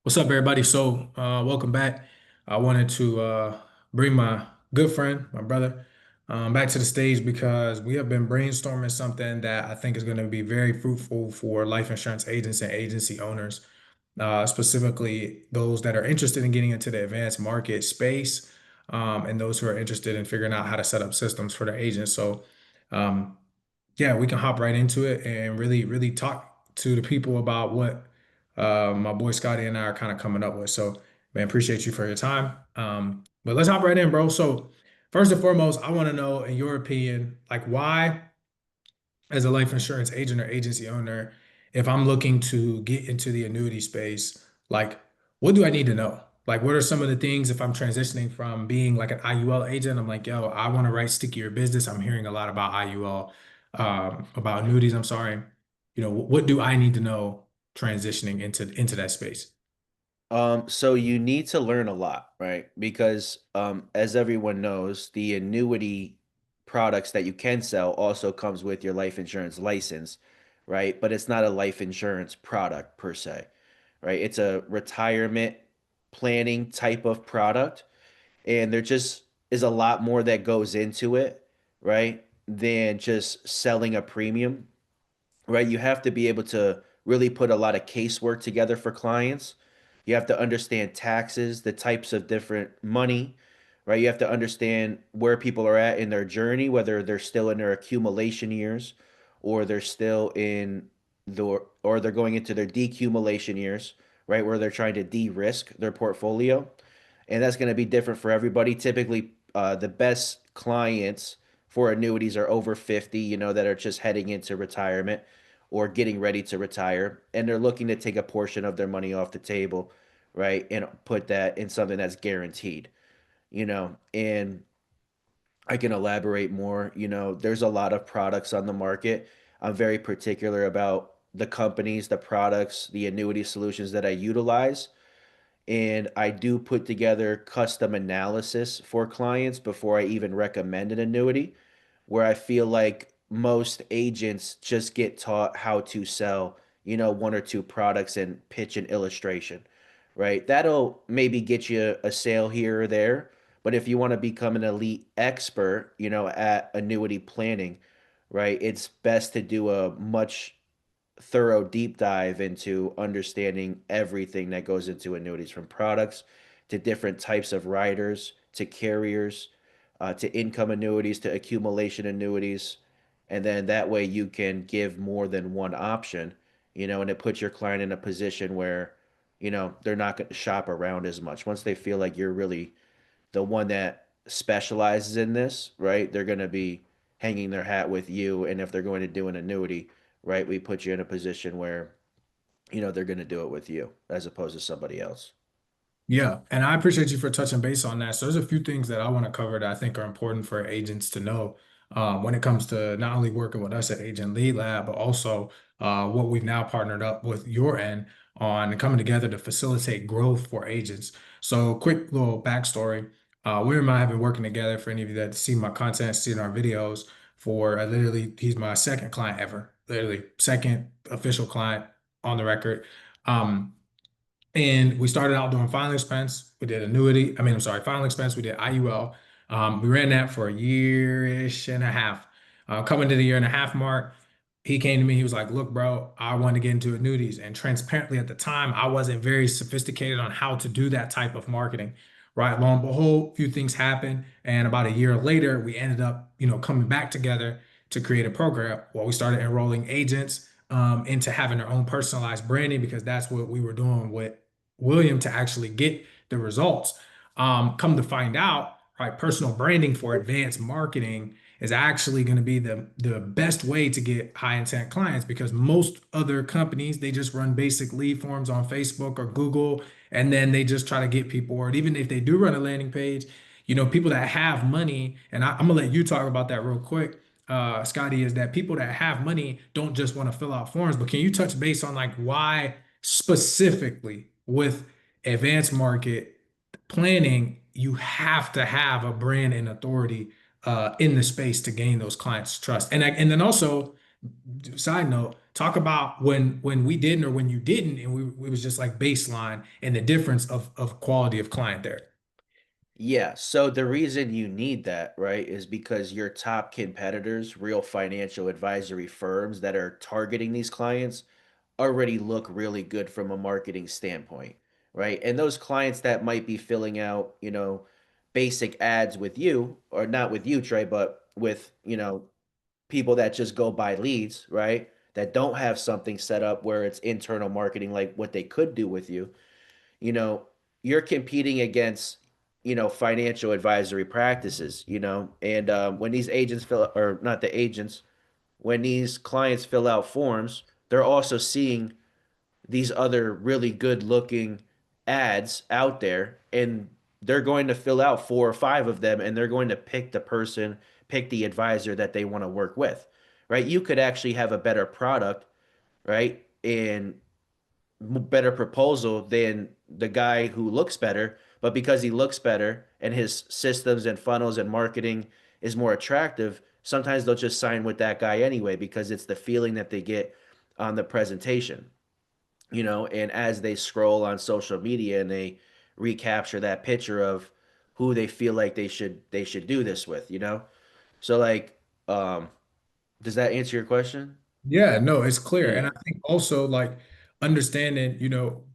What's up, everybody? Welcome back. I wanted to bring my good friend, my brother, back to the stage because we have been brainstorming something that I think is going to be very fruitful for life insurance agents and agency owners, specifically those that are interested in getting into the advanced market space, and those who are interested in figuring out how to set up systems for their agents. Um, yeah, we can hop right into it and really talk to the people about what my boy Scotty and I are kind of coming up with. So, man, appreciate you for your time. But let's hop right in, bro. So, first and foremost, I want to know, in your opinion, like why, as a life insurance agent or agency owner, if I'm looking to get into the annuity space, like what do I need to know? Like, what are some of the things if I'm transitioning from being like an IUL agent? I'm like, yo, I want to write stickier business. I'm hearing a lot about IUL, about annuities. I'm sorry. What do I need to know transitioning into that space? So you need to learn a lot, right? Because as everyone knows, the annuity products that you can sell also comes with your life insurance license, right? But it's not a life insurance product per se, right? It's a retirement planning type of product, and there just is a lot more that goes into it, right? Than just selling a premium, right? You have to be able to really put a lot of casework together for clients. You have to understand taxes, the types of different money, right? You have to understand where people are at in their journey, whether they're still in their accumulation years or they're still in or they're going into their decumulation years, right? Where they're trying to de-risk their portfolio. And that's going to be different for everybody. Typically, the best clients for annuities are over 50, that are just heading into retirement or getting ready to retire. And they're looking to take a portion of their money off the table, right? And put that in something that's guaranteed, and I can elaborate more. There's a lot of products on the market. I'm very particular about the companies, the products, the annuity solutions that I utilize, and I do put together custom analysis for clients before I even recommend an annuity, where I feel like most agents just get taught how to sell, one or two products and pitch an illustration, right? That'll maybe get you a sale here or there. But if you want to become an elite expert, at annuity planning, right, it's best to do a much thorough deep dive into understanding everything that goes into annuities, from products to different types of riders to carriers, to income annuities to accumulation annuities. And then that way you can give more than one option, and it puts your client in a position where, they're not going to shop around as much. Once they feel like you're really the one that specializes in this, right? They're going to be hanging their hat with you. And if they're going to do an annuity, right, we put you in a position where, they're going to do it with you as opposed to somebody else. Yeah, and I appreciate you for touching base on that. So there's a few things that I want to cover that I think are important for agents to know when it comes to not only working with us at Agent Lead Lab, but also what we've now partnered up with your end on coming together to facilitate growth for agents. So quick little backstory. William and I have been working together, for any of you that see my content, seen our videos, for literally, he's my second client ever, literally second official client on the record. Um, and we started out doing final expense. We did annuity. I mean, I'm sorry, final expense. We did IUL. We ran that for a year-ish and a half. Coming to the year and a half mark, he came to me. He was like, "Look, bro, I want to get into annuities." And transparently, at the time, I wasn't very sophisticated on how to do that type of marketing. Right. Lo and behold, a few things happened, and about a year later, we ended up, coming back together to create a program. Well, we started enrolling agents into having their own personalized branding because that's what we were doing with William to actually get the results. Come to find out, right, personal branding for advanced marketing is actually going to be the best way to get high intent clients because most other companies they just run basic lead forms on Facebook or Google and then they just try to get people, or even if they do run a landing page, people that have money, and I'm gonna let you talk about that real quick, Scotty, is that people that have money don't just want to fill out forms, but can you touch base on like why specifically with advanced market planning, you have to have a brand and authority in the space to gain those clients' trust. And then also Side note, talk about when we didn't or when you didn't, and it was just like baseline and the difference of quality of client there. Yeah, so the reason you need that, right, is because your top competitors, real financial advisory firms that are targeting these clients, already look really good from a marketing standpoint, right? And those clients that might be filling out, basic ads with you, or not with you, Trey, but with, people that just go buy leads, right? That don't have something set up where it's internal marketing like what they could do with you, you know, you're competing against, financial advisory practices, and when these agents fill, or not the agents, when these clients fill out forms, they're also seeing these other really good looking ads out there, and they're going to fill out four or five of them, and they're going to pick the advisor that they want to work with, right? You could actually have a better product, right? And better proposal than the guy who looks better, but because he looks better and his systems and funnels and marketing is more attractive, sometimes they'll just sign with that guy anyway because it's the feeling that they get on the presentation, and as they scroll on social media and they recapture that picture of who they feel like they should do this with, So like does that answer your question? Yeah, no, it's clear. And Yeah. I think also like understanding,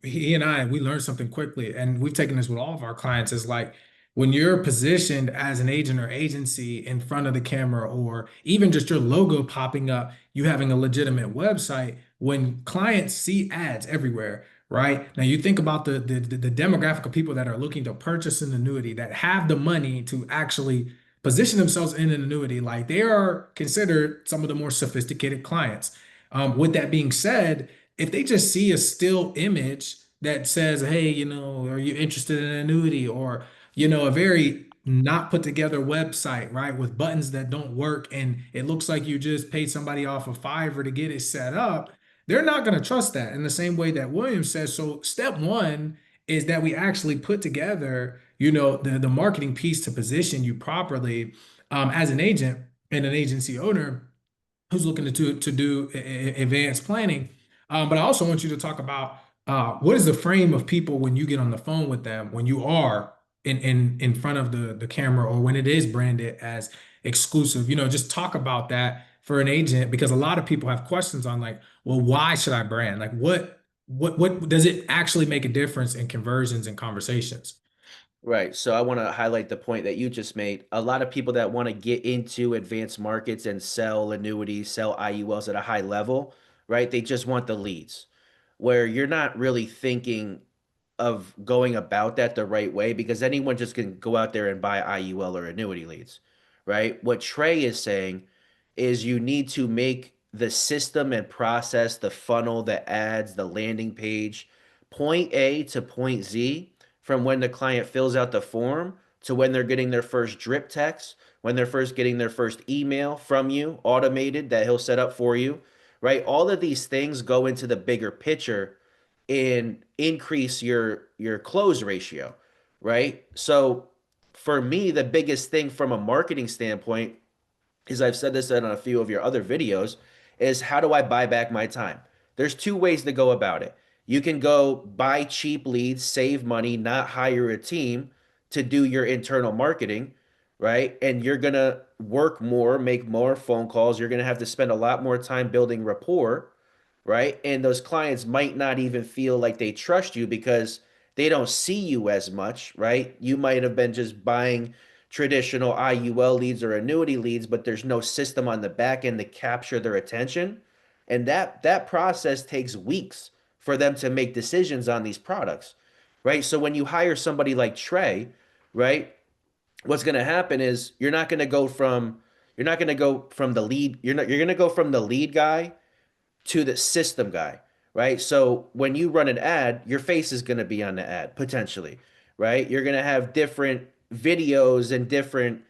he and I, we learned something quickly, and we've taken this with all of our clients is like when you're positioned as an agent or agency in front of the camera, or even just your logo popping up, you having a legitimate website, when clients see ads everywhere, right? Now you think about the demographic of people that are looking to purchase an annuity that have the money to actually position themselves in an annuity, like they are considered some of the more sophisticated clients. With that being said, if they just see a still image that says, "Hey, are you interested in an annuity?" or a very not put together website, right, with buttons that don't work, and it looks like you just paid somebody off of Fiverr to get it set up, they're not going to trust that. In the same way that William says. So, step one is that we actually put together, the marketing piece to position you properly as an agent and an agency owner who's looking to do advanced planning. But I also want you to talk about what is the frame of people when you get on the phone with them, when you are in front of the camera, or when it is branded as exclusive. Just talk about that for an agent, because a lot of people have questions on like, well, why should I brand? Like, what does it actually make a difference in conversions and conversations? Right. So I want to highlight the point that you just made. A lot of people that want to get into advanced markets and sell annuities, sell IULs at a high level, right? They just want the leads, where you're not really thinking of going about that the right way because anyone just can go out there and buy IUL or annuity leads, right? What Trey is saying is you need to make the system and process, the funnel, the ads, the landing page, point A to point Z, from when the client fills out the form to when they're getting their first drip text, when they're first getting their first email from you, automated that he'll set up for you, right? All of these things go into the bigger picture and increase your close ratio, right? So for me, the biggest thing from a marketing standpoint is, I've said this in a few of your other videos, is how do I buy back my time? There's two ways to go about it. You can go buy cheap leads, save money, not hire a team to do your internal marketing, right? And you're going to work more, make more phone calls. You're going to have to spend a lot more time building rapport, right? And those clients might not even feel like they trust you because they don't see you as much, right? You might have been just buying traditional IUL leads or annuity leads, but there's no system on the back end to capture their attention. And that process takes weeks for them to make decisions on these products, right? So when you hire somebody like Trey, right, what's going to happen is you're not going to go from the lead you're going to go from the lead guy to the system guy, right? So when you run an ad, your face is going to be on the ad potentially, right? You're going to have different videos and different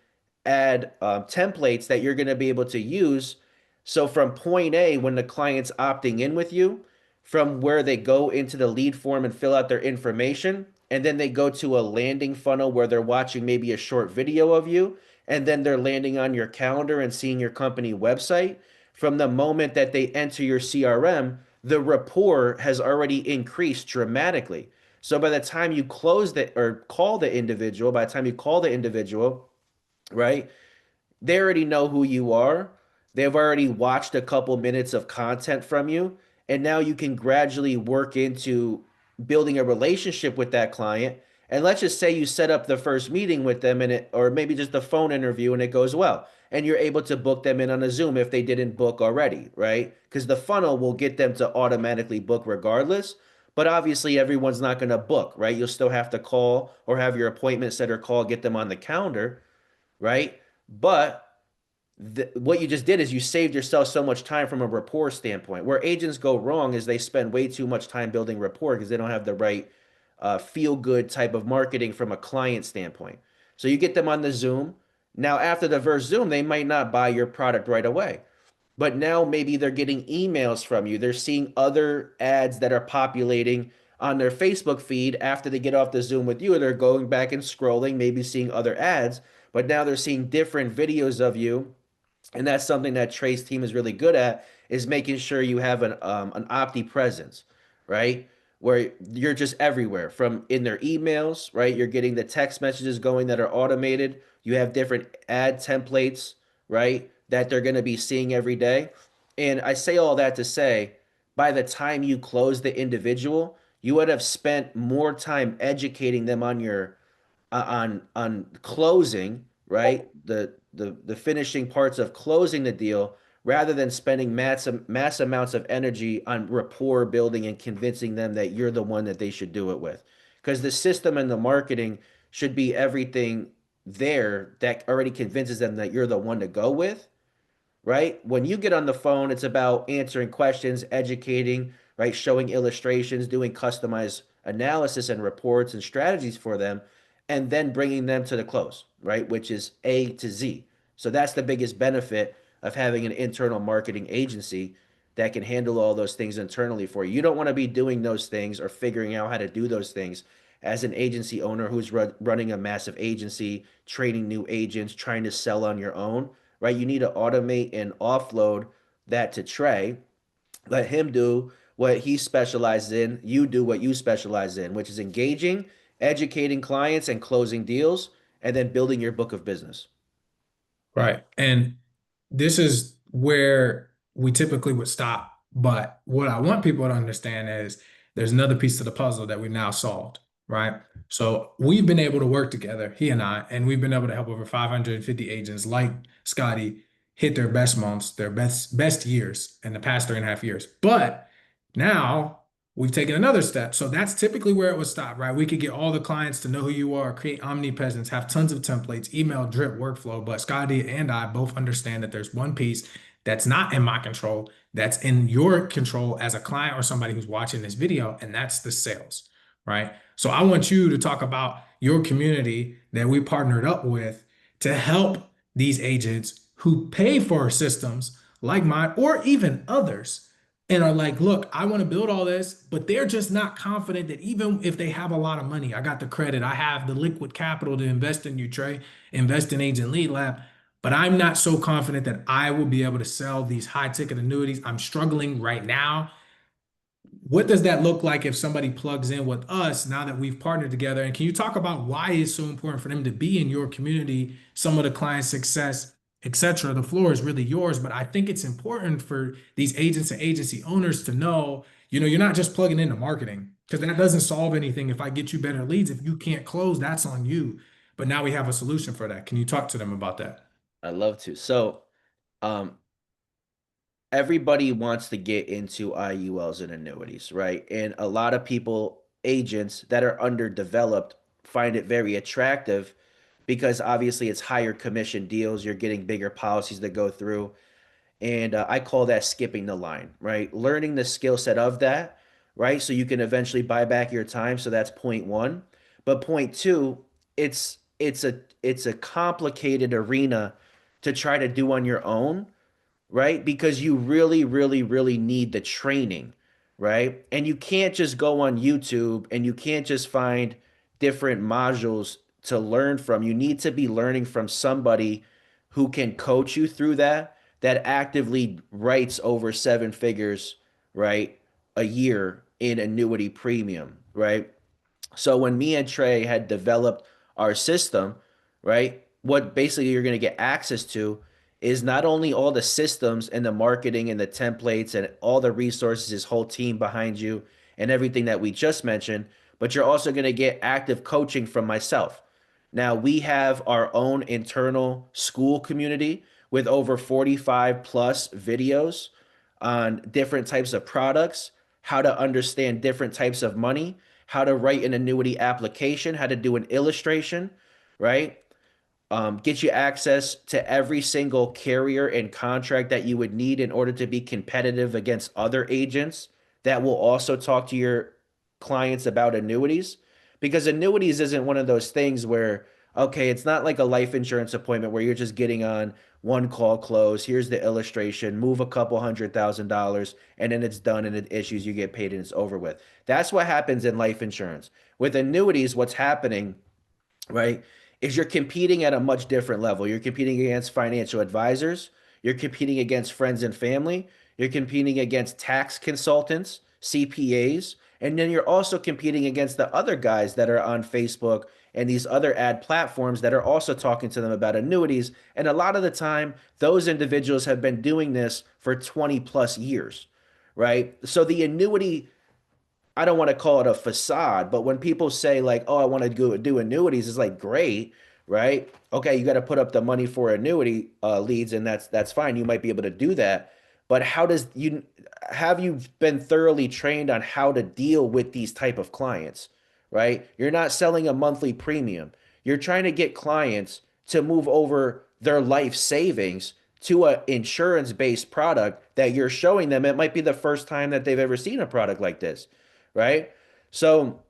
ad templates that you're going to be able to use. So from point A, when the client's opting in with you, from where they go into the lead form and fill out their information, and then they go to a landing funnel where they're watching maybe a short video of you, and then they're landing on your calendar and seeing your company website. from the moment that they enter your CRM, the rapport has already increased dramatically. So by the time you close the or call the individual, by the time you call the individual, right? They already know who you are. They've already watched a couple minutes of content from you. And now you can gradually work into building a relationship with that client. And let's just say you set up the first meeting with them and or maybe just a phone interview and it goes well. And you're able to book them in on a Zoom if they didn't book already, right? Because the funnel will get them to automatically book regardless. But obviously, everyone's not going to book, right? You'll still have to call or have your appointment setter call, get them on the calendar, right? But what you just did is you saved yourself so much time from a rapport standpoint. Where agents go wrong is they spend way too much time building rapport because they don't have the right feel good type of marketing from a client standpoint. So you get them on the Zoom. Now, after the first Zoom, they might not buy your product right away. But now maybe they're getting emails from you. They're seeing other ads that are populating on their Facebook feed after they get off the Zoom with you. They're going back and scrolling, maybe seeing other ads, but now they're seeing different videos of you, and that's something that Trey's team is really good at, is making sure you have an opti presence, right? Where you're just everywhere from in their emails, right? You're getting the text messages going that are automated. You have different ad templates, right? That they're going to be seeing every day. And I say all that to say, by the time you close the individual, you would have spent more time educating them on your on closing, right? The finishing parts of closing the deal rather than spending mass amounts of energy on rapport building and convincing them that you're the one that they should do it with. Because the system and the marketing should be everything there that already convinces them that you're the one to go with, right? When you get on the phone, it's about answering questions, educating, right? Showing illustrations, doing customized analysis and reports and strategies for them, and then bringing them to the close, right? Which is A to Z. So that's the biggest benefit of having an internal marketing agency that can handle all those things internally for you. You don't want to be doing those things or figuring out how to do those things as an agency owner who's running a massive agency, training new agents, trying to sell on your own, right? You need to automate and offload that to Trey. Let him do what he specializes in. You do what you specialize in, which is engaging, educating clients, and closing deals, and then building your book of business. Right. And this is where we typically would stop. But what I want people to understand is there's another piece to the puzzle that we've now solved, right? So we've been able to work together, he and I, and we've been able to help over 550 agents like Scotty hit their best months, their best years in the past 3.5 years. But now we've taken another step. So that's typically where it would stop, right? We could get all the clients to know who you are, create omnipresence, have tons of templates, email, drip, workflow. But Scotty and I both understand that there's one piece that's not in my control, that's in your control as a client or somebody who's watching this video, and that's the sales, right? So I want you to talk about your community that we partnered up with to help these agents who pay for systems like mine or even others and are like, look, I want to build all this, but they're just not confident that even if they have a lot of money, I got the credit, I have the liquid capital to invest in you, Trey, invest in Agent Lead Lab, but I'm not so confident that I will be able to sell these high ticket annuities. I'm struggling right now. What does that look like if somebody plugs in with us now that we've partnered together? And can you talk about why it's so important for them to be in your community, some of the client success, etc.? The floor is really yours, but I think it's important for these agents and agency owners to know, you're not just plugging into marketing because that doesn't solve anything. If I get you better leads, if you can't close, that's on you. But now we have a solution for that. Can you talk to them about that? I love to. So, um, everybody wants to get into IULs and annuities, right? And a lot of people, agents that are underdeveloped, find it very attractive because obviously it's higher commission deals. You're getting bigger policies that go through. And I call that skipping the line, right? Learning the skill set of that, right? So you can eventually buy back your time. So that's point one. But point two, it's a complicated arena to try to do on your own, right? Because you really, really, really need the training, right? And you can't just go on YouTube and you can't just find different modules to learn from. You need to be learning from somebody who can coach you through that, that actively writes over seven figures, right, a year in annuity premium, right? So when me and Trey had developed our system, right, what basically you're going to get access to is not only all the systems and the marketing and the templates and all the resources, his whole team behind you and everything that we just mentioned, but you're also going to get active coaching from myself. Now, we have our own internal school community with over 45 plus videos on different types of products, how to understand different types of money, how to write an annuity application, how to do an illustration, right? Get you access to every single carrier and contract that you would need in order to be competitive against other agents that will also talk to your clients about annuities. Because annuities isn't one of those things where, okay, it's not like a life insurance appointment where you're just getting on one call close, here's the illustration, move a couple $100,000, and then it's done and it issues, you get paid and it's over with. That's what happens in life insurance. With annuities, what's happening, right, is you're competing at a much different level. You're competing against financial advisors, you're competing against friends and family, you're competing against tax consultants, CPAs, and then you're also competing against the other guys that are on Facebook and these other ad platforms that are also talking to them about annuities. And a lot of the time, those individuals have been doing this for 20 plus years, right? So the annuity, I don't want to call it a facade, but when people say like, "Oh, I want to go do annuities," it's like great, right? Okay, you got to put up the money for annuity leads, and that's fine. You might be able to do that, but how does you have you been thoroughly trained on how to deal with these type of clients, right? You're not selling a monthly premium. You're trying to get clients to move over their life savings to an insurance-based product that you're showing them. It might be the first time that they've ever seen a product like this, right? So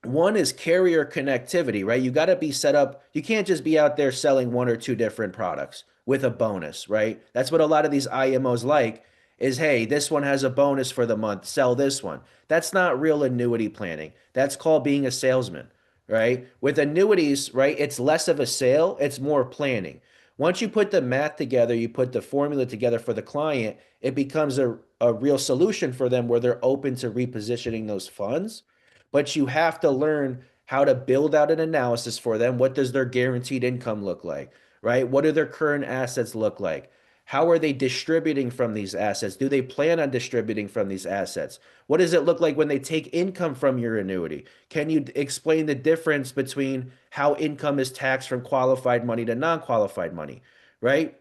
one is carrier connectivity, right? You got to be set up. You can't just be out there selling one or two different products with a bonus, right? That's what a lot of these IMOs like is, hey, this one has a bonus for the month, sell this one. That's not real annuity planning. That's called being a salesman, right? With annuities, right, it's less of a sale, it's more planning. Once you put the math together, you put the formula together for the client, it becomes a real solution for them where they're open to repositioning those funds. But you have to learn how to build out an analysis for them. What does their guaranteed income look like, right? What do their current assets look like? How are they distributing from these assets? Do they plan on distributing from these assets? What does it look like when they take income from your annuity? Can you explain the difference between how income is taxed from qualified money to non-qualified money, right?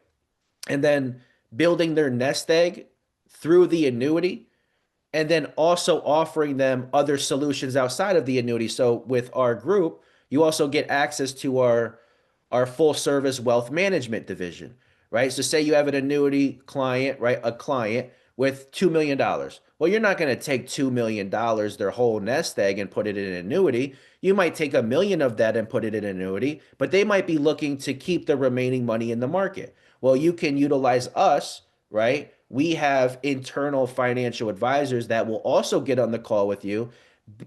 And then building their nest egg through the annuity and then also offering them other solutions outside of the annuity. So with our group, you also get access to our full service wealth management division, right? So say you have an annuity client, right? A client with $2 million. Well, you're not going to take $2 million, their whole nest egg, and put it in an annuity. You might take 1 million of that and put it in an annuity, but they might be looking to keep the remaining money in the market. Well, you can utilize us, right? We have internal financial advisors that will also get on the call with you,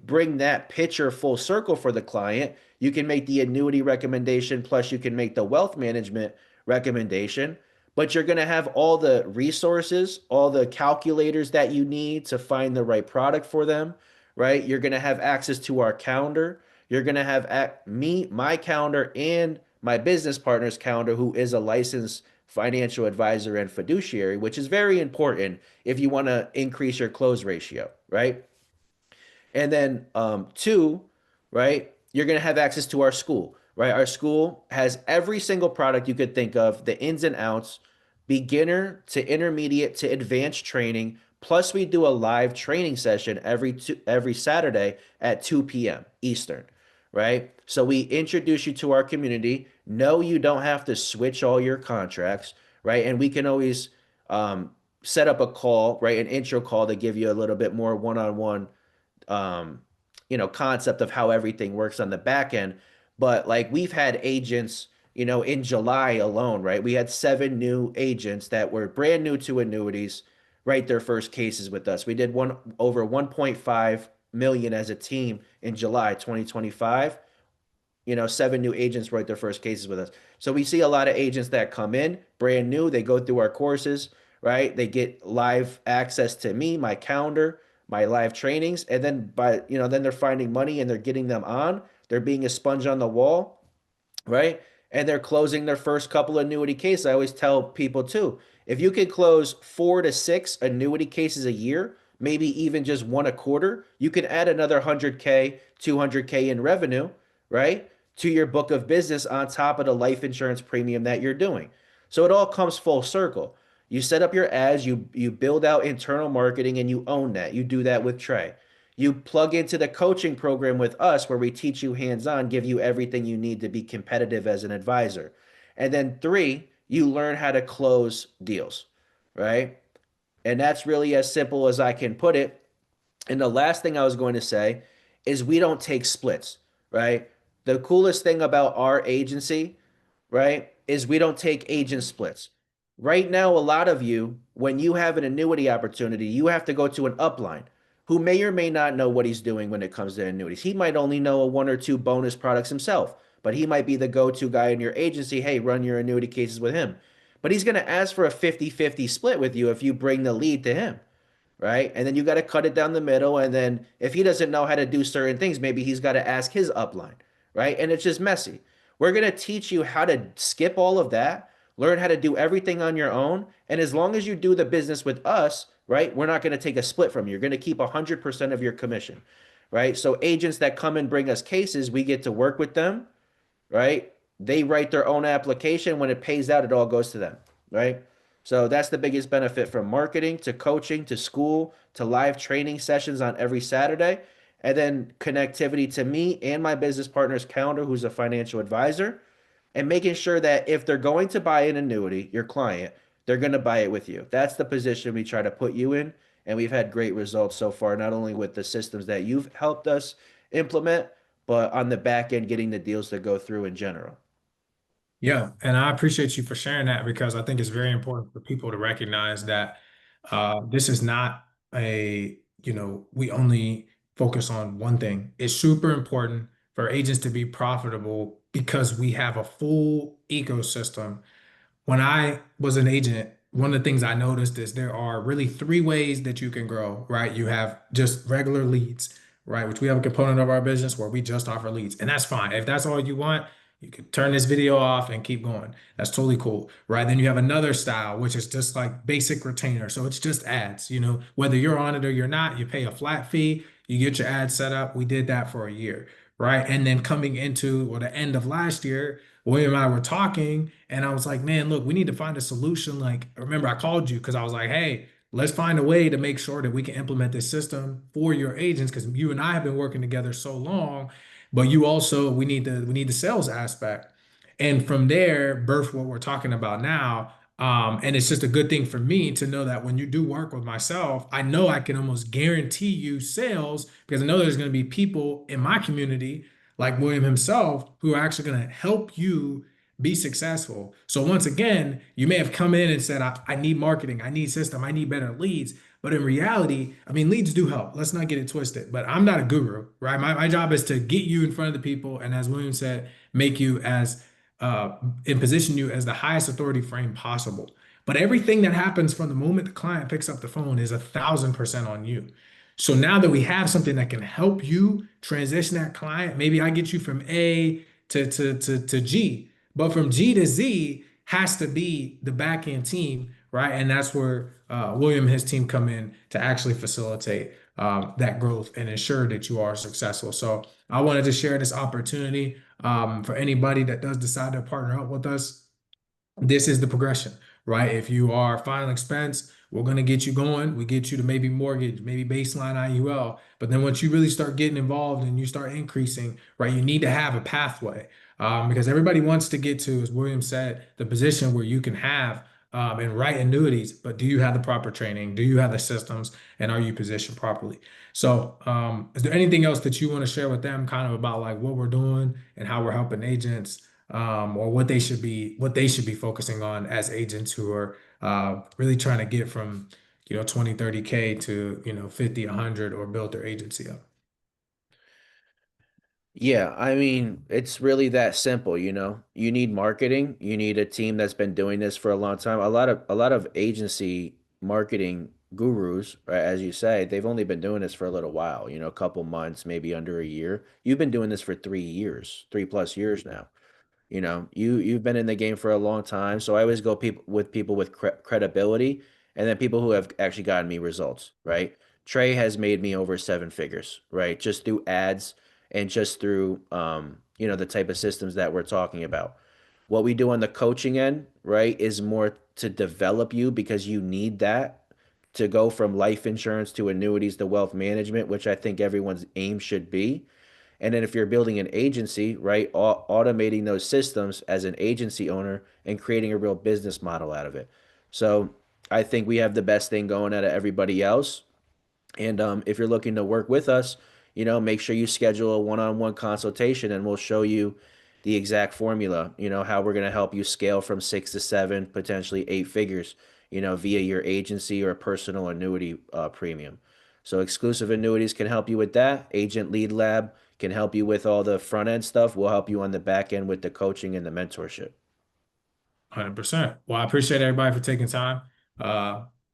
bring that picture full circle for the client. You can make the annuity recommendation, plus you can make the wealth management recommendation, but you're going to have all the resources, all the calculators that you need to find the right product for them, right? You're going to have access to our calendar. You're going to have me, my calendar, and my business partner's calendar, who is a licensed financial advisor and fiduciary, which is very important if you want to increase your close ratio, right? And then two, right? You're going to have access to our school, right? Our school has every single product you could think of, the ins and outs, beginner to intermediate to advanced training. Plus, we do a live training session every Saturday at 2 p.m. Eastern, right? So we introduce you to our community. No, you don't have to switch all your contracts, right? And we can always set up a call, right? An intro call to give you a little bit more one-on-one um, concept of how everything works on the back end. But like we've had agents, in July alone, right? We had 7 new agents that were brand new to annuities write their first cases with us. We did one over 1.5 million as a team in July 2025. 7 new agents write their first cases with us. So we see a lot of agents that come in brand new, they go through our courses, right? They get live access to me, my calendar, my live trainings, and then then they're finding money and they're getting them on. They're being a sponge on the wall, right? And they're closing their first couple annuity cases. I always tell people too, if you could close 4 to 6 annuity cases a year, maybe even just one a quarter, you can add another 100K, 200K in revenue, right? To your book of business on top of the life insurance premium that you're doing. So it all comes full circle. You set up your ads, you build out internal marketing and you own that. You do that with Tre. You plug into the coaching program with us where we teach you hands-on, give you everything you need to be competitive as an advisor. And then 3, you learn how to close deals, right? And that's really as simple as I can put it. And the last thing I was going to say is we don't take splits, right? The coolest thing about our agency, right, is we don't take agent splits. Right now, a lot of you, when you have an annuity opportunity, you have to go to an upline who may or may not know what he's doing when it comes to annuities. He might only know a 1 or 2 bonus products himself, but he might be the go-to guy in your agency. Hey, run your annuity cases with him. But he's going to ask for a 50-50 split with you if you bring the lead to him, right? And then you got to cut it down the middle. And then if he doesn't know how to do certain things, maybe he's got to ask his upline, right? And it's just messy. We're going to teach you how to skip all of that, learn how to do everything on your own. And as long as you do the business with us, right, we're not going to take a split from you. You're going to keep 100% of your commission, right? So agents that come and bring us cases, we get to work with them, right? They write their own application. When it pays out, it all goes to them, right? So that's the biggest benefit from marketing to coaching to school to live training sessions on every Saturday. And then connectivity to me and my business partner's calendar, who's a financial advisor, and making sure that if they're going to buy an annuity, your client, they're going to buy it with you. That's the position we try to put you in. And we've had great results so far, not only with the systems that you've helped us implement, but on the back end, getting the deals to go through in general. Yeah, and I appreciate you for sharing that because I think it's very important for people to recognize that this is not we only focus on one thing. It's super important for agents to be profitable because we have a full ecosystem. When I was an agent, one of the things I noticed is there are really 3 ways that you can grow, right? You have just regular leads, right? Which we have a component of our business where we just offer leads, and that's fine. If that's all you want, you can turn this video off and keep going. That's totally cool, right? Then you have another style, which is just like basic retainer. So it's just ads, whether you're on it or you're not, you pay a flat fee, you get your ad set up. We did that for a year, right? And then coming into or the end of last year, William and I were talking, and I was like, man, look, we need to find a solution. Like, remember, I called you because I was like, hey, let's find a way to make sure that we can implement this system for your agents because you and I have been working together so long. But you also, we need the sales aspect. And from there, birth what we're talking about now. And it's just a good thing for me to know that when you do work with myself, I know I can almost guarantee you sales because I know there's going to be people in my community like William himself, who are actually going to help you be successful. So once again, you may have come in and said, I need marketing, I need system, I need better leads. But in reality, I mean, leads do help. Let's not get it twisted. But I'm not a guru, right? My job is to get you in front of the people. And as William said, make you as and position you as the highest authority frame possible. But everything that happens from the moment the client picks up the phone is 1,000% on you. So now that we have something that can help you transition that client, maybe I get you from A to G, but from G to Z has to be the back end team, right? And that's where William and his team come in to actually facilitate that growth and ensure that you are successful. So I wanted to share this opportunity for anybody that does decide to partner up with us. This is the progression, right? If you are final expense, we're going to get you going. We get you to maybe mortgage, maybe baseline IUL. But then once you really start getting involved and you start increasing, right, you need to have a pathway because everybody wants to get to, as William said, the position where you can have and write annuities. But do you have the proper training? Do you have the systems? And are you positioned properly? So, is there anything else that you want to share with them, kind of about like what we're doing and how we're helping agents? Or what they should be focusing on as agents who are really trying to get from 20 30K to 50 100 or build their agency up. Yeah, I mean, it's really that simple, you know. You need marketing, you need a team that's been doing this for a long time. A lot of agency marketing gurus, right, as you say, they've only been doing this for a little while, you know, a couple months, maybe under a year. You've been doing this for 3 years, 3+ years now. You know, you've been in the game for a long time, so I always go people with credibility, and then people who have actually gotten me results. Right? Trey has made me over 7 figures, right? Just through ads and just through you know, the type of systems that we're talking about. What we do on the coaching end, right, is more to develop you because you need that to go from life insurance to annuities to wealth management, which I think everyone's aim should be. And then if you're building an agency, right, automating those systems as an agency owner and creating a real business model out of it. So I think we have the best thing going out of everybody else. And if you're looking to work with us, you know, make sure you schedule a one-on-one consultation and we'll show you the exact formula, you know, how we're going to help you scale from 6 to 7, potentially 8 figures, you know, via your agency or personal annuity premium. So exclusive annuities can help you with that. Agent Lead Lab can help you with all the front end stuff. We'll help you on the back end with the coaching and the mentorship. 100%. Well, I appreciate everybody for taking time.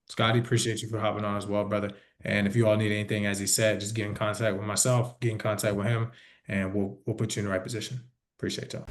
Scotty, appreciate you for hopping on as well, brother. And if you all need anything, as he said, just get in contact with myself, get in contact with him, and we'll put you in the right position. Appreciate y'all.